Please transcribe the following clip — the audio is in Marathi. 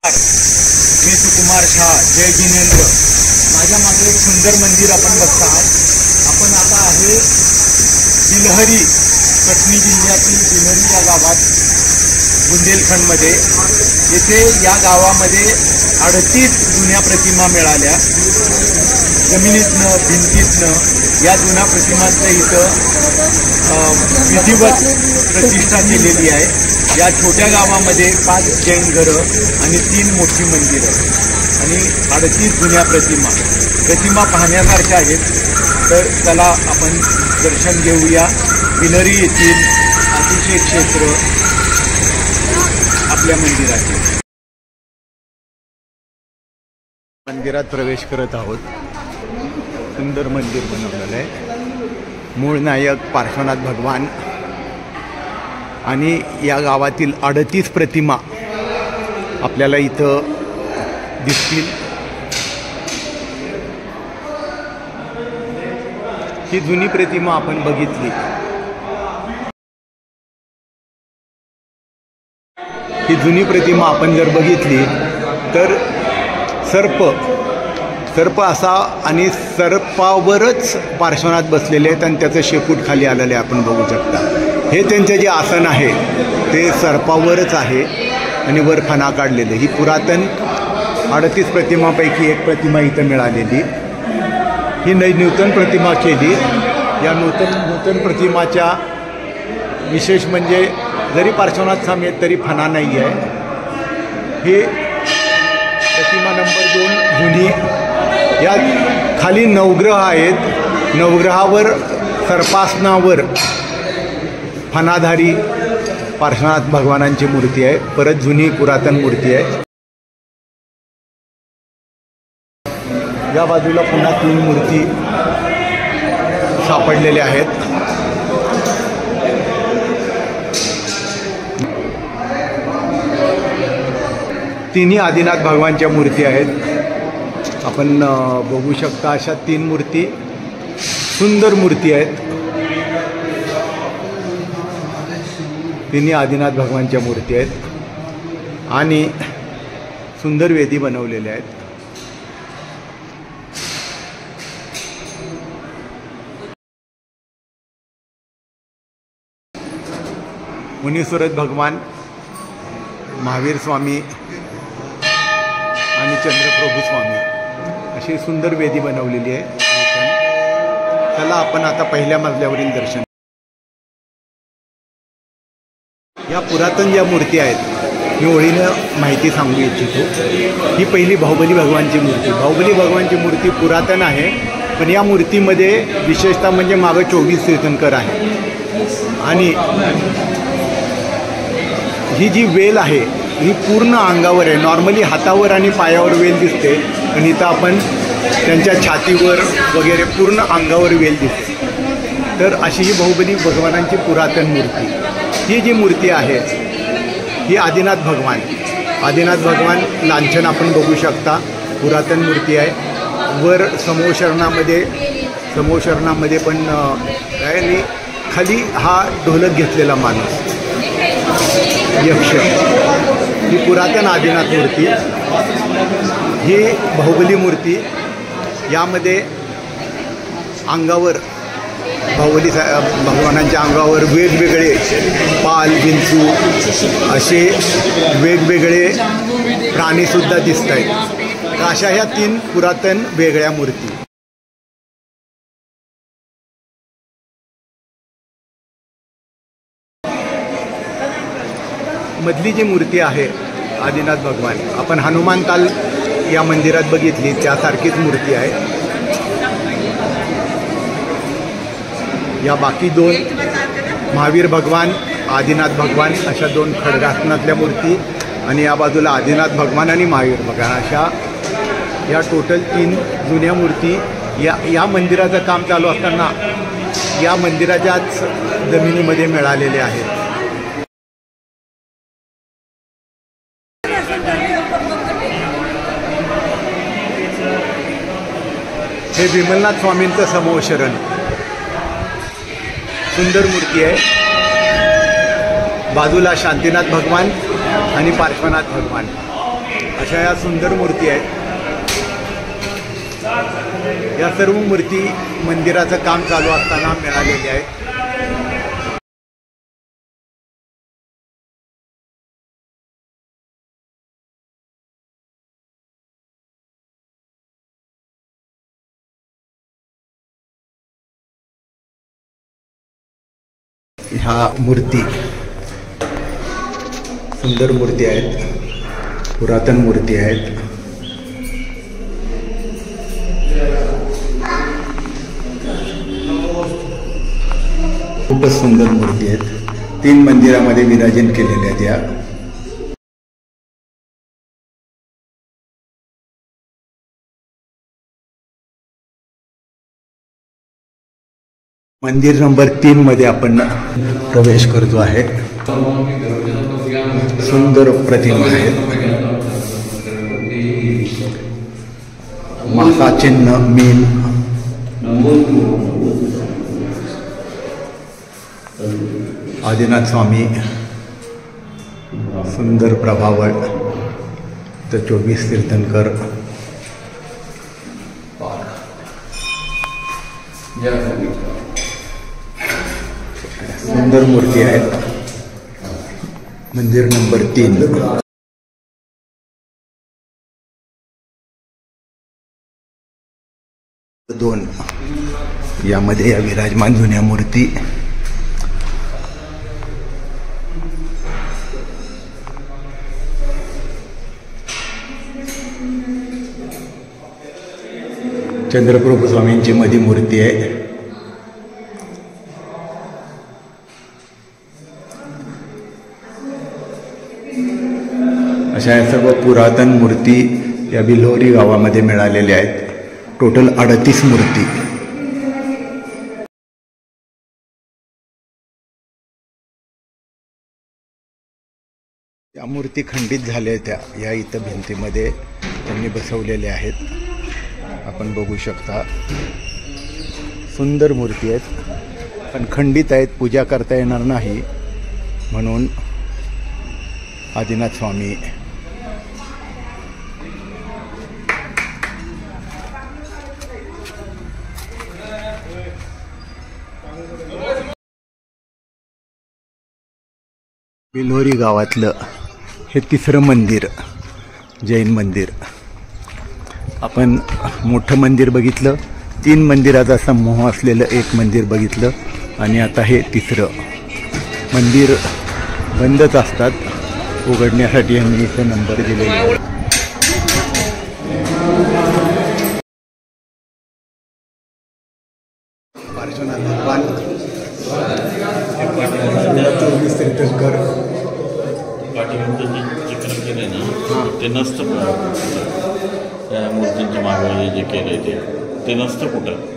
मी सुकुमार शाह, जय जिनेंद्र। माझ्या मागे एक सुंदर मंदिर आपण बघता आहात। आपण आता आहे बिलहरी, कटनी जिल्ह्यातील बिलहरी या गावात, बुंदेलखंडमध्ये। येथे या गावामध्ये 38 जुन्या प्रतिमा मिळाल्या। जमिनीतनं भिंतीतनं या जुन्या प्रतिमांचं इथं विधिवत प्रतिष्ठा केलेली आहे। या छोट्या गावामध्ये 5 जैन घरं आणि 3 मोठी मंदिरं आणि 38 जुन्या प्रतिमा पाहण्यासारख्या आहेत। तर चला आपण दर्शन घेऊया बिलहरी येथील अतिशय क्षेत्र आपल्या मंदिराचे। मंदिरात प्रवेश करत आहोत। सुंदर मंदिर बनवलेलं आहे। मूळ नायक पार्श्वनाथ भगवान आणि या गावातील 38 प्रतिमा आपल्याला इथं दिसतील। ही जुनी प्रतिमा आपण बघितली। ही जुनी प्रतिमा आपण जर बघितली तर सर्प असा आणि सर्पावरच पार्श्वनाथ बसलेले आहेत आणि त्याचं शेपूट खाली आलेले आपण बघू शकता। हे त्यांचे जे आसन आहे ते सर्पावरच आहे आणि वर फणा काढलेले। ही पुरातन 38 प्रतिमापैकी एक प्रतिमा इथं मिळालेली। ही नूतन प्रतिमा केली। या नूतन प्रतिमाच्या विशेष म्हणजे जरी पार्श्वनाथ स्वामी आहेत तरी फणा नाही आहे। ही प्रतिमा नंबर 2 जुनी। या खाली नवग्रह आहेत। नवग्रहावर सर्पासनावर फणाधारी पार्श्वनाथ भगवानांची मूर्ती आहे। परत जुनी पुरातन मूर्ती आहे। या बाजूला पुन्हा 3 मूर्ती सापडलेल्या आहेत। तिन्ही आदिनाथ भगवानच्या मूर्ती आहेत। आपण बघू शकता अशा 3 मूर्ती, सुंदर मूर्ती आहेत। तिन्ही आदिनाथ भगवानच्या मूर्ती आहेत आणि सुंदर वेदी बनवलेल्या आहेत। मुनीश्वरत भगवान, महावीर स्वामी आणि चंद्रप्रभू स्वामी अशी सुंदर वेदी बनवलेली आहे। चला आपण आता पहिल्या मजल्यावरील दर्शन। या पुरातन ज्या मूर्ती आहेत मी ओळीनं माहिती सांगू इच्छितो। ही पहिली बाहुबली भगवानची मूर्ती। बाहुबली भगवानची मूर्ती पुरातन आहे, पण या मूर्तीमध्ये विशेषतः म्हणजे मागं 24 तीर्थंकर आहे आणि ही जी वेल आहे ही पूर्ण अंगावर आहे। नॉर्मली हातावर आणि पायावर वेल दिसते, पण इथं आपण त्यांच्या छातीवर वगैरे पूर्ण अंगावर वेल दिसते। तर अशी ही बाहुबली भगवानांची पुरातन मूर्ती। ही जी मूर्ती आहे ही आदिनाथ भगवान लांछन आपण बघू शकता। पुरातन मूर्ती आहे। वर समोशरणामध्ये पण आहे आणि खाली हा ढोलक घेतलेला माणूस यक्ष। ही पुरातन आदिनाथ मूर्ती। ही बाहुबली मूर्ती। यामध्ये अंगावर बाहुबली भगवानांच्या अंगावर वेगवेगळे पाल, विंचू असे वेगवेगळे प्राणीसुद्धा दिसत आहेत। अशा ह्या 3 पुरातन वेगळ्या मूर्ती। मधली जी मूर्ती आहे आदिनाथ भगवान, आपण हनुमान ताल या मंदिरात बघितली त्यासारखीच मूर्ती आहे। या बाकी 2 महावीर भगवान, आदिनाथ भगवान अशा 2 खडगासनातल्या मूर्ती आणि या बाजूला आदिनाथ भगवान आणि महावीर भगवान अशा या टोटल 3 जुन्या मूर्ती या मंदिराचं काम चालू असताना या मंदिराच्याच जमिनीमध्ये मिळालेले आहेत। हे विमलनाथ स्वामींचं समोशरण सुंदर मूर्ती आहे। बाजूला शांतीनाथ भगवान आणि पार्श्वनाथ भगवान अशा या सुंदर मूर्ती आहेत. या सर्व मूर्ती मंदिराचं काम चालू असताना मिळालेल्या आहेत. ह्या मूर्ती सुंदर मूर्ती आहेत, पुरातन मूर्ती आहेत. खूपच सुंदर मूर्ती आहेत. 3 मंदिरामध्ये विराजन केलेल्या आहेत. या मंदिर नंबर 3 मध्ये आपण प्रवेश करतो आहे. सुंदर प्रतिमा आहेत. मासा चिन्ह, मीन, आदिनाथ स्वामी, सुंदर प्रभावळ, तर 24 तीर्थंकर. सुंदर मूर्ती आहेत. मंदिर नंबर 3. दोन यामध्ये या विराजमान जुन्या मूर्ती. चंद्रप्रभू स्वामींची मध्ये मूर्ती आहे. अशा या सर्व पुरातन मूर्ती या बिलोरी गावामध्ये मिळालेल्या आहेत. टोटल 38 मूर्ती. त्या मूर्ती खंडित झाल्या त्या या इथं भिंतीमध्ये त्यांनी बसवलेल्या आहेत. आपण बघू शकता. सुंदर मूर्ती आहेत पण खंडित आहेत, पूजा करता येणार नाही म्हणून. आदिनाथ स्वामी, बिलोरी गावातलं हे 3रं मंदिर, जैन मंदिर. आपण मोठं मंदिर बघितलं, 3 मंदिराचा समूह असलेलं एक मंदिर बघितलं आणि आता हे 3रं मंदिर. बंदच असतात, उघडण्यासाठी यांनी इथे नंबर दिलेले आहे. पार्श्वनाथ भगवान, 24 तीर्थंकर. पाठीमागचं जे चित्रण केलं आहे ना ते नसतं. त्या मूर्तींच्या मागे जे केलं आहे ते नसतं कुठं.